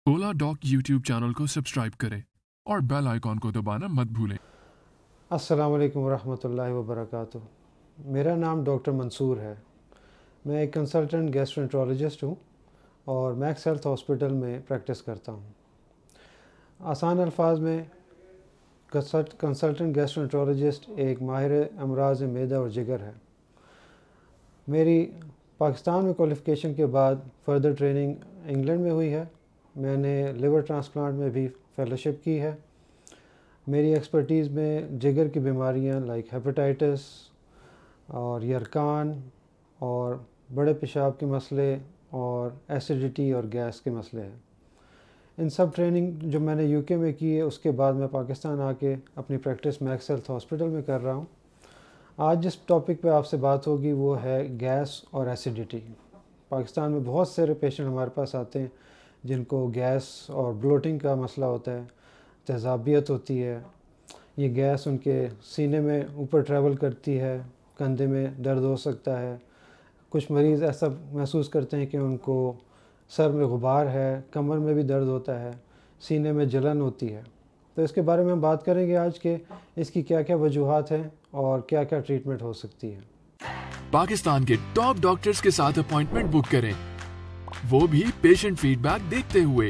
ओला dock YouTube channel को subscribe करें और बेल आइकॉन को दबाना मत भूलें। अस्सलाम वालेकुम वरहमतुल्लाहि वबरकातुहू। मेरा नाम डॉक्टर मंसूर है। मैं एक कंसल्टेंट गैस्ट्रोएंटरोलॉजिस्ट हूँ और मैक्स हेल्थ हॉस्पिटल में प्रैक्टिस करता हूँ। आसान अल्फाज में कंसल्टेंट गैस्ट्रोएंटरोलॉजिस्ट एक माहिर अमराज मैदा और जिगर है। मेरी पाकिस्तान में क्वालिफ़िकेशन के बाद फ़र्दर ट्रेनिंग इंग्लैंड में हुई है। मैंने लिवर ट्रांसप्लांट में भी फेलोशिप की है। मेरी एक्सपर्टीज़ में जिगर की बीमारियां लाइक हेपेटाइटिस और यरकान और बड़े पेशाब के मसले और एसिडिटी और गैस के मसले हैं। इन सब ट्रेनिंग जो मैंने यूके में की है उसके बाद मैं पाकिस्तान आके अपनी प्रैक्टिस मैक्स हेल्थ हॉस्पिटल में कर रहा हूँ। आज जिस टॉपिक पे आपसे बात होगी वो है गैस और एसिडिटी। पाकिस्तान में बहुत सारे पेशेंट हमारे पास आते हैं जिनको गैस और ब्लोटिंग का मसला होता है, तेज़ाबियत होती है। ये गैस उनके सीने में ऊपर ट्रैवल करती है, कंधे में दर्द हो सकता है। कुछ मरीज़ ऐसा महसूस करते हैं कि उनको सर में गुबार है, कमर में भी दर्द होता है, सीने में जलन होती है। तो इसके बारे में हम बात करेंगे आज के इसकी क्या क्या वजूहात हैं और क्या क्या ट्रीटमेंट हो सकती है। पाकिस्तान के टॉप डॉक्टर्स के साथ अपॉइंटमेंट बुक करें, वो भी पेशेंट फीडबैक देखते हुए।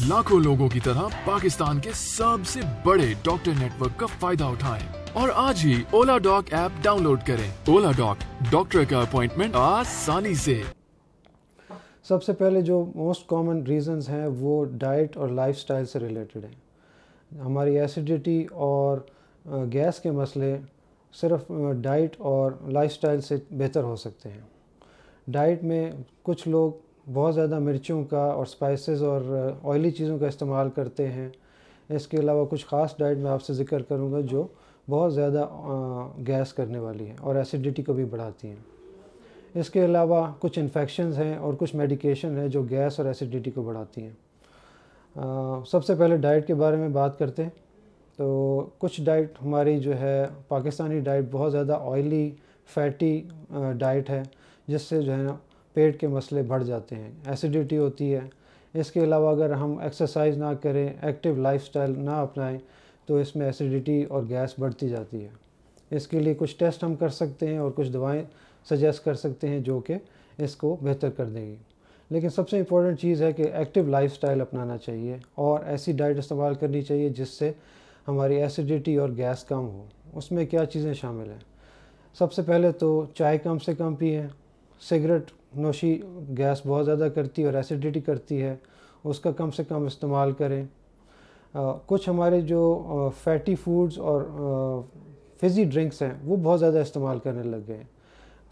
लाखों लोगों की तरह पाकिस्तान के सबसे बड़े डॉक्टर नेटवर्क का फायदा उठाएं और आज ही ओला डॉक ऐप डाउनलोड करें। ओला डॉक, डॉक्टर का अपॉइंटमेंट आसानी से। सबसे पहले जो मोस्ट कॉमन रीज़न्स हैं वो डाइट और लाइफस्टाइल से रिलेटेड हैं। हमारी एसिडिटी और गैस के मसले सिर्फ डाइट और लाइफस्टाइल से बेहतर हो सकते हैं। डाइट में कुछ लोग बहुत ज़्यादा मिर्चों का और स्पाइसेस और ऑयली चीज़ों का इस्तेमाल करते हैं। इसके अलावा कुछ ख़ास डाइट मैं आपसे ज़िक्र करूँगा जो बहुत ज़्यादा गैस करने वाली है और एसिडिटी को भी बढ़ाती हैं। इसके अलावा कुछ इन्फेक्शंस हैं और कुछ मेडिकेशन है जो गैस और एसिडिटी को बढ़ाती हैं। सबसे पहले डाइट के बारे में बात करते हैं। तो कुछ डाइट हमारी जो है पाकिस्तानी डाइट बहुत ज़्यादा ऑयली फैटी डाइट है जिससे जो है ना पेट के मसले बढ़ जाते हैं, एसिडिटी होती है। इसके अलावा अगर हम एक्सरसाइज ना करें, एक्टिव लाइफस्टाइल ना अपनाएं तो इसमें एसिडिटी और गैस बढ़ती जाती है। इसके लिए कुछ टेस्ट हम कर सकते हैं और कुछ दवाएं सजेस्ट कर सकते हैं जो कि इसको बेहतर कर देंगी। लेकिन सबसे इम्पोर्टेंट चीज़ है कि एक्टिव लाइफस्टाइल अपनाना चाहिए और ऐसी डाइट इस्तेमाल करनी चाहिए जिससे हमारी एसिडिटी और गैस कम हो। उसमें क्या चीज़ें शामिल हैं? सबसे पहले तो चाय कम से कम पिएं। सिगरेट नोशी गैस बहुत ज़्यादा करती है और एसिडिटी करती है, उसका कम से कम इस्तेमाल करें। कुछ हमारे जो फैटी फूड्स और फिज़ी ड्रिंक्स हैं वो बहुत ज़्यादा इस्तेमाल करने लग गए हैं।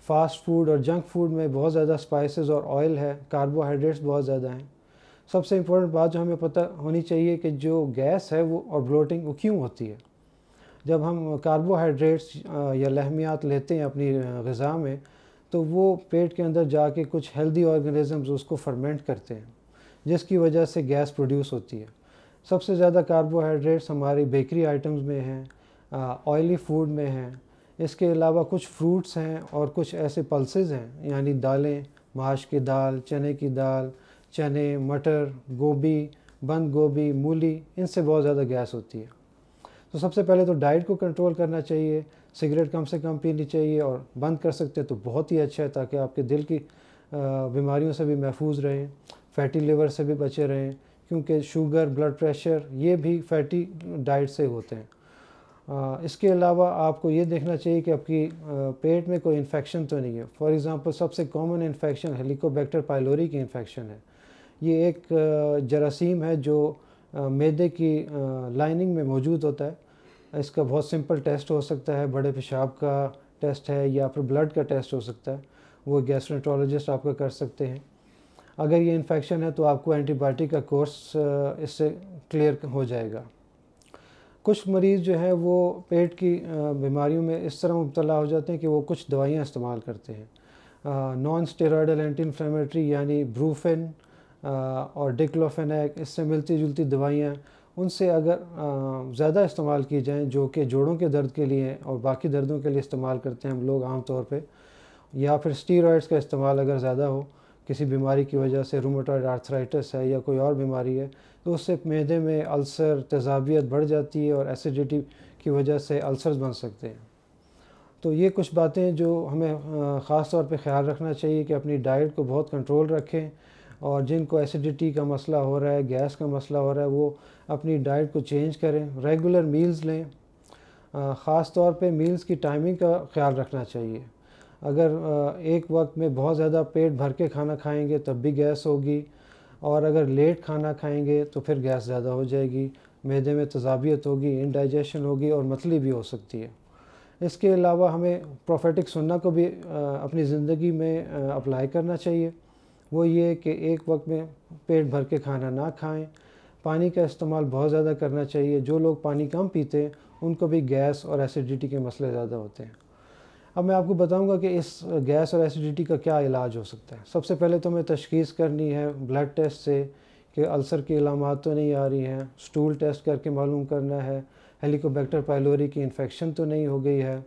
फ़ास्ट फूड और जंक फूड में बहुत ज़्यादा स्पाइसेस और ऑयल है, कार्बोहाइड्रेट्स बहुत ज़्यादा हैं। सबसे इम्पोर्टेंट बात जो हमें पता होनी चाहिए कि जो गैस है वो और ब्लोटिंग वो क्यों होती है। जब हम कार्बोहाइड्रेट्स या लहमियात लेते हैं अपनी ग़िज़ा में तो वो पेट के अंदर जाके कुछ हेल्दी ऑर्गेनिज़म्स उसको फर्मेंट करते हैं जिसकी वजह से गैस प्रोड्यूस होती है। सबसे ज़्यादा कार्बोहाइड्रेट्स हमारी बेकरी आइटम्स में हैं, ऑयली फूड में हैं। इसके अलावा कुछ फ्रूट्स हैं और कुछ ऐसे पल्सेस हैं यानी दालें, माश की दाल, चने की दाल, चने, मटर, गोभी, बंद गोभी, मूली, इनसे बहुत ज़्यादा गैस होती है। तो सबसे पहले तो डाइट को कंट्रोल करना चाहिए, सिगरेट कम से कम पीनी चाहिए और बंद कर सकते हैं तो बहुत ही अच्छा है ताकि आपके दिल की बीमारियों से भी महफूज रहें, फैटी लिवर से भी बचे रहें क्योंकि शुगर, ब्लड प्रेशर ये भी फैटी डाइट से होते हैं। इसके अलावा आपको ये देखना चाहिए कि आपकी पेट में कोई इन्फेक्शन तो नहीं है। फॉर एग्ज़ाम्पल सबसे कॉमन इन्फेक्शन हेलिकोबैक्टर पाइलोरी की इन्फेक्शन है। ये एक जरासीम है जो मैदे की लाइनिंग में मौजूद होता है। इसका बहुत सिंपल टेस्ट हो सकता है, बड़े पेशाब का टेस्ट है या फिर ब्लड का टेस्ट हो सकता है, वो गैस्ट्रोएंटरोलॉजिस्ट आपका कर सकते हैं। अगर ये इन्फेक्शन है तो आपको एंटीबायोटिक का कोर्स इससे क्लियर हो जाएगा। कुछ मरीज़ जो है वो पेट की बीमारियों में इस तरह मुब्तला हो जाते हैं कि वो कुछ दवाइयाँ इस्तेमाल करते हैं। नॉन स्टेरॉयडल एंटी इन्फ्लेमेटरी यानी ब्रूफेन और डिक्लोफेनेक, इससे मिलती जुलती दवाइयाँ, उनसे अगर ज़्यादा इस्तेमाल की जाएँ जो कि जोड़ों के दर्द के लिए और बाकी दर्दों के लिए इस्तेमाल करते हैं हम लोग आम तौर पे, या फिर स्टीरॉयड्स का इस्तेमाल अगर ज़्यादा हो, किसी बीमारी की वजह से, रूमेटॉइड आर्थराइटिस है या कोई और बीमारी है, तो उससे मैदे में अल्सर, तेज़ाबियत बढ़ जाती है और एसिडिटी की वजह से अल्सर्स बन सकते हैं। तो ये कुछ बातें जो हमें ख़ास तौर पे ख्याल रखना चाहिए कि अपनी डाइट को बहुत कंट्रोल रखें, और जिनको एसिडिटी का मसला हो रहा है, गैस का मसला हो रहा है, वो अपनी डाइट को चेंज करें, रेगुलर मील्स लें। ख़ास तौर पे मील्स की टाइमिंग का ख्याल रखना चाहिए। अगर एक वक्त में बहुत ज़्यादा पेट भर के खाना खाएंगे तब भी गैस होगी, और अगर लेट खाना खाएंगे तो फिर गैस ज़्यादा हो जाएगी, मैदे में तेज़ाबियत होगी, इंडाइजेशन होगी और मतली भी हो सकती है। इसके अलावा हमें प्रोफेटिक सुन्ना को भी अपनी ज़िंदगी में अप्लाई करना चाहिए। वो ये कि एक वक्त में पेट भर के खाना ना खाएं, पानी का इस्तेमाल बहुत ज़्यादा करना चाहिए। जो लोग पानी कम पीते हैं उनको भी गैस और एसिडिटी के मसले ज़्यादा होते हैं। अब मैं आपको बताऊंगा कि इस गैस और एसिडिटी का क्या इलाज हो सकता है। सबसे पहले तो हमें तशख़ीस करनी है ब्लड टेस्ट से कि अल्सर की अलामात तो नहीं आ रही हैं। स्टूल टेस्ट करके मालूम करना है हेलिकोबैक्टर पाइलोरी की इन्फेक्शन तो नहीं हो गई है।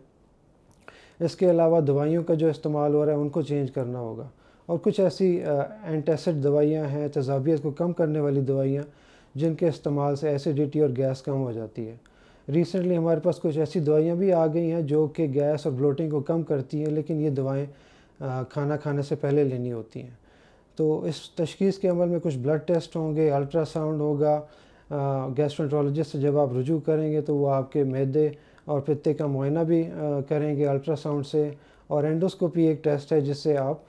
इसके अलावा दवाइयों का जो इस्तेमाल हो रहा है उनको चेंज करना होगा, और कुछ ऐसी एंटासिड दवाइयाँ हैं, तेज़ाबियत को कम करने वाली दवाइयाँ, जिनके इस्तेमाल से एसिडिटी और गैस कम हो जाती है। रिसेंटली हमारे पास कुछ ऐसी दवाइयाँ भी आ गई हैं जो कि गैस और ब्लोटिंग को कम करती हैं, लेकिन ये दवाएँ खाना खाने से पहले लेनी होती हैं। तो इस तशख़ीस के अमल में कुछ ब्लड टेस्ट होंगे, अल्ट्रासाउंड होगा। गैस्ट्रोएंटरोलॉजिस्ट से जब आप रुजू करेंगे तो वो आपके मैदे और पित्ते का मुआयना भी करेंगे अल्ट्रासाउंड से, और एंडोस्कोपी एक टेस्ट है जिससे आप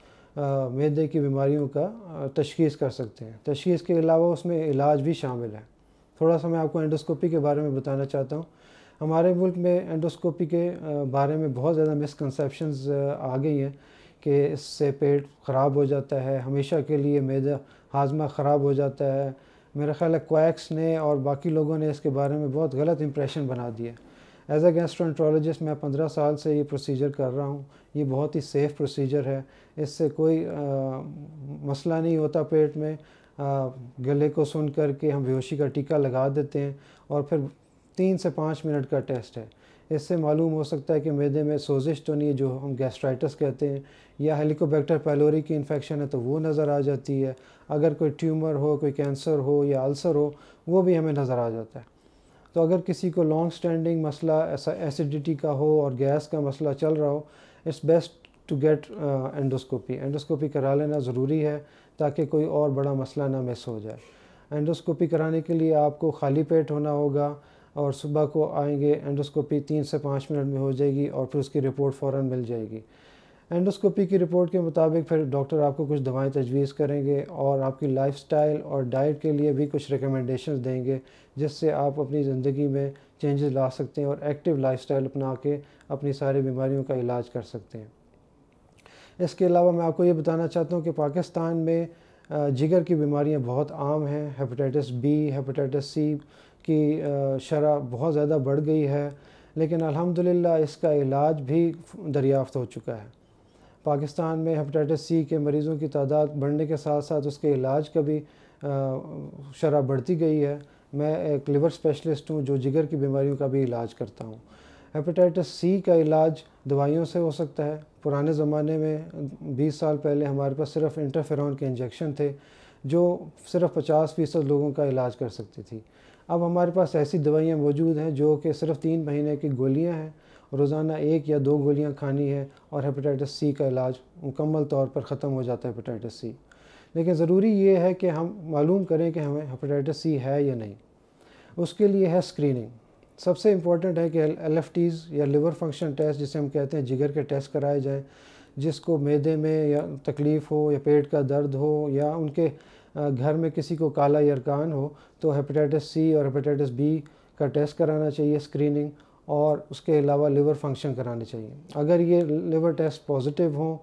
मैदे की बीमारियों का तशख़ीस कर सकते हैं। तशख़ीस के अलावा उसमें इलाज भी शामिल है। थोड़ा सा मैं आपको एंडोस्कोपी के बारे में बताना चाहता हूँ। हमारे मुल्क में एंडोस्कोपी के बारे में बहुत ज़्यादा मिसकंसेप्शंस आ गई हैं कि इससे पेट ख़राब हो जाता है, हमेशा के लिए मैदा हाजमा ख़राब हो जाता है। मेरा ख़्याल है क्वैक्स ने और बाकी लोगों ने इसके बारे में बहुत गलत इंप्रेशन बना दिया। एज अ गैस्ट्रोएंटरोलॉजिस्ट मैं 15 साल से ये प्रोसीजर कर रहा हूँ। ये बहुत ही सेफ़ प्रोसीजर है, इससे कोई मसला नहीं होता पेट में। गले को सुन कर के हम बेहोशी का टीका लगा देते हैं, और फिर 3 से 5 मिनट का टेस्ट है। इससे मालूम हो सकता है कि मैदे में सोजिश तो नहीं है, जो हम गैस्ट्राइटिस कहते हैं, या हेलिकोबैक्टर पाइलोरी की इन्फेक्शन है तो वो नज़र आ जाती है। अगर कोई ट्यूमर हो, कोई कैंसर हो या अल्सर हो, वो भी हमें नज़र आ जाता है। तो अगर किसी को लॉन्ग स्टैंडिंग मसला ऐसा एसिडिटी का हो और गैस का मसला चल रहा हो, it's best to get endoscopy करा लेना ज़रूरी है, ताकि कोई और बड़ा मसला ना मिस हो जाए। एंडोस्कोपी कराने के लिए आपको खाली पेट होना होगा, और सुबह को आएंगे, एंडोस्कोपी 3 से 5 मिनट में हो जाएगी, और फिर उसकी रिपोर्ट फ़ौरन मिल जाएगी। एंडोस्कोपी की रिपोर्ट के मुताबिक फिर डॉक्टर आपको कुछ दवाएं तजवीज़ करेंगे, और आपकी लाइफस्टाइल और डाइट के लिए भी कुछ रिकमेंडेशंस देंगे, जिससे आप अपनी ज़िंदगी में चेंजेस ला सकते हैं और एक्टिव लाइफस्टाइल अपना के अपनी सारी बीमारियों का इलाज कर सकते हैं। इसके अलावा मैं आपको ये बताना चाहता हूँ कि पाकिस्तान में जिगर की बीमारियाँ बहुत आम हैं। हेपेटाइटिस बी, हेपेटाइटिस सी की शरह बहुत ज़्यादा बढ़ गई है, लेकिन अल्हम्दुलिल्लाह इसका इलाज भी दरियाफ़्त हो चुका है। पाकिस्तान में हेपेटाइटिस सी के मरीज़ों की तादाद बढ़ने के साथ साथ उसके इलाज का भी शरह बढ़ती गई है। मैं एक लिवर स्पेशलिस्ट हूँ जो जिगर की बीमारियों का भी इलाज करता हूँ। हेपेटाइटिस सी का इलाज दवाइयों से हो सकता है। पुराने ज़माने में 20 साल पहले हमारे पास सिर्फ इंटरफेरॉन के इंजेक्शन थे, जो सिर्फ 50% लोगों का इलाज कर सकती थी। अब हमारे पास ऐसी दवाइयाँ मौजूद हैं जो कि सिर्फ 3 महीने की गोलियाँ हैं, रोज़ाना 1 या 2 गोलियाँ खानी है, और हेपेटाइटिस सी का इलाज मुकम्मल तौर पर ख़त्म हो जाता है हेपेटाइटिस सी। लेकिन ज़रूरी ये है कि हम मालूम करें कि हमें हेपेटाइटिस सी है या नहीं। उसके लिए है स्क्रीनिंग। सबसे इम्पॉर्टेंट है कि LFTs या लिवर फंक्शन टेस्ट, जिसे हम कहते हैं जिगर के टेस्ट, कराए जाएं। जिसको मैदे में या तकलीफ़ हो या पेट का दर्द हो, या उनके घर में किसी को काला यरकान हो, तो हेपेटाइटिस सी और हेपेटाइटिस बी का टेस्ट कराना चाहिए, स्क्रीनिंग, और उसके अलावा लिवर फंक्शन कराने चाहिए। अगर ये लिवर टेस्ट पॉजिटिव हों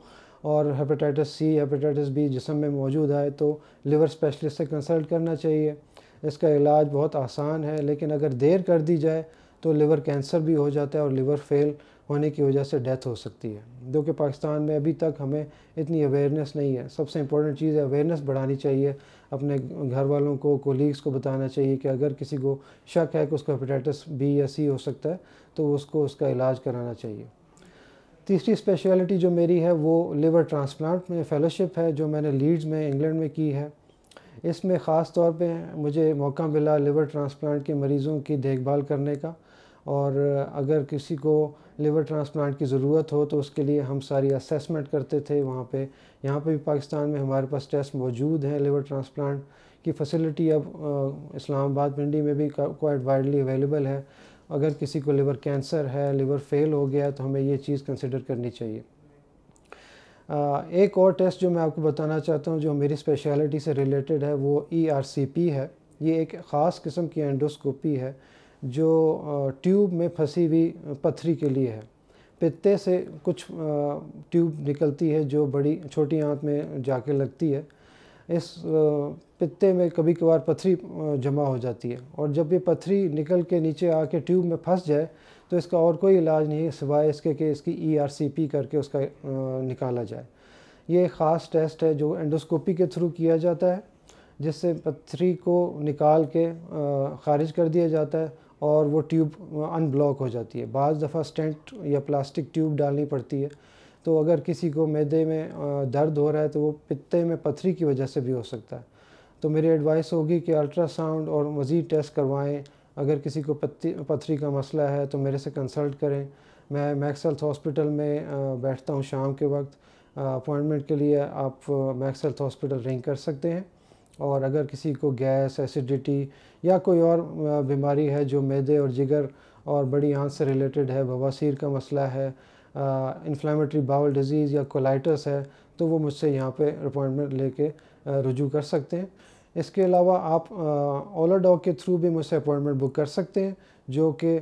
और हेपेटाइटिस सी, हेपेटाइटिस बी जिस्म में मौजूद आए, तो लिवर स्पेशलिस्ट से कंसल्ट करना चाहिए। इसका इलाज बहुत आसान है, लेकिन अगर देर कर दी जाए तो लिवर कैंसर भी हो जाता है और लिवर फेल होने की वजह से डेथ हो सकती है, जो कि पाकिस्तान में अभी तक हमें इतनी अवेयरनेस नहीं है। सबसे इम्पोर्टेंट चीज़ है अवेयरनेस बढ़ानी चाहिए। अपने घर वालों को, कोलीग्स को बताना चाहिए कि अगर किसी को शक है कि उसको हेपेटाइटिस बी या सी हो सकता है, तो उसको उसका इलाज कराना चाहिए। तीसरी स्पेशलिटी जो मेरी है वो लिवर ट्रांसप्लांट में फ़ेलोशिप है, जो मैंने लीड्स में इंग्लैंड में की है। इसमें ख़ास तौर पे मुझे मौका मिला लिवर ट्रांसप्लांट के मरीज़ों की देखभाल करने का, और अगर किसी को लिवर ट्रांसप्लांट की ज़रूरत हो तो उसके लिए हम सारी असेसमेंट करते थे वहाँ पे। यहाँ पे भी पाकिस्तान में हमारे पास टेस्ट मौजूद हैं। लिवर ट्रांसप्लांट की फैसिलिटी अब इस्लामाबाद पिंडी में भी क्वाइट वाइडली अवेलेबल है। अगर किसी को लिवर कैंसर है, लिवर फेल हो गया, तो हमें ये चीज़ कंसिडर करनी चाहिए। एक और टेस्ट जो मैं आपको बताना चाहता हूँ जो मेरी स्पेशलिटी से रिलेटेड है वो ERCP है। ये एक ख़ास किस्म की एंडोस्कोपी है जो ट्यूब में फंसी हुई पथरी के लिए है। पित्ते से कुछ ट्यूब निकलती है जो बड़ी छोटी आंत में जाके लगती है। इस पित्ते में कभी कभार पथरी जमा हो जाती है, और जब ये पथरी निकल के नीचे आके ट्यूब में फंस जाए तो इसका और कोई इलाज नहीं है सिवाय इसके कि इसकी ERCP करके उसका निकाला जाए। ये एक ख़ास टेस्ट है जो एंडोस्कोपी के थ्रू किया जाता है, जिससे पथरी को निकाल के ख़ारिज कर दिया जाता है और वो ट्यूब अनब्लॉक हो जाती है। बाज़ दफ़ा स्टेंट या प्लास्टिक ट्यूब डालनी पड़ती है। तो अगर किसी को मैदे में दर्द हो रहा है तो वो पित्ते में पथरी की वजह से भी हो सकता है। तो मेरी एडवाइस होगी कि अल्ट्रासाउंड और मज़ीद टेस्ट करवाएं। अगर किसी को पथरी का मसला है तो मेरे से कंसल्ट करें। मैं मैक्स हेल्थ हॉस्पिटल में बैठता हूँ शाम के वक्त। अपॉइंटमेंट के लिए आप मैक्स हेल्थ हॉस्पिटल रिंग कर सकते हैं। और अगर किसी को गैस, एसिडिटी या कोई और बीमारी है जो मैदे और जिगर और बड़ी आंत से रिलेटेड है, बवासीर का मसला है, इन्फ्लेमेटरी बाउल डिजीज़ या कोलाइटिस है, तो वो मुझसे यहाँ पे अपॉइंटमेंट लेके रुजू कर सकते हैं। इसके अलावा आप ओला डॉग के थ्रू भी मुझसे अपॉइंटमेंट बुक कर सकते हैं, जो कि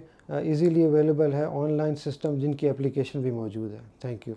ईज़िली अवेलेबल है ऑनलाइन सिस्टम, जिनकी एप्लीकेशन भी मौजूद है। Thank you.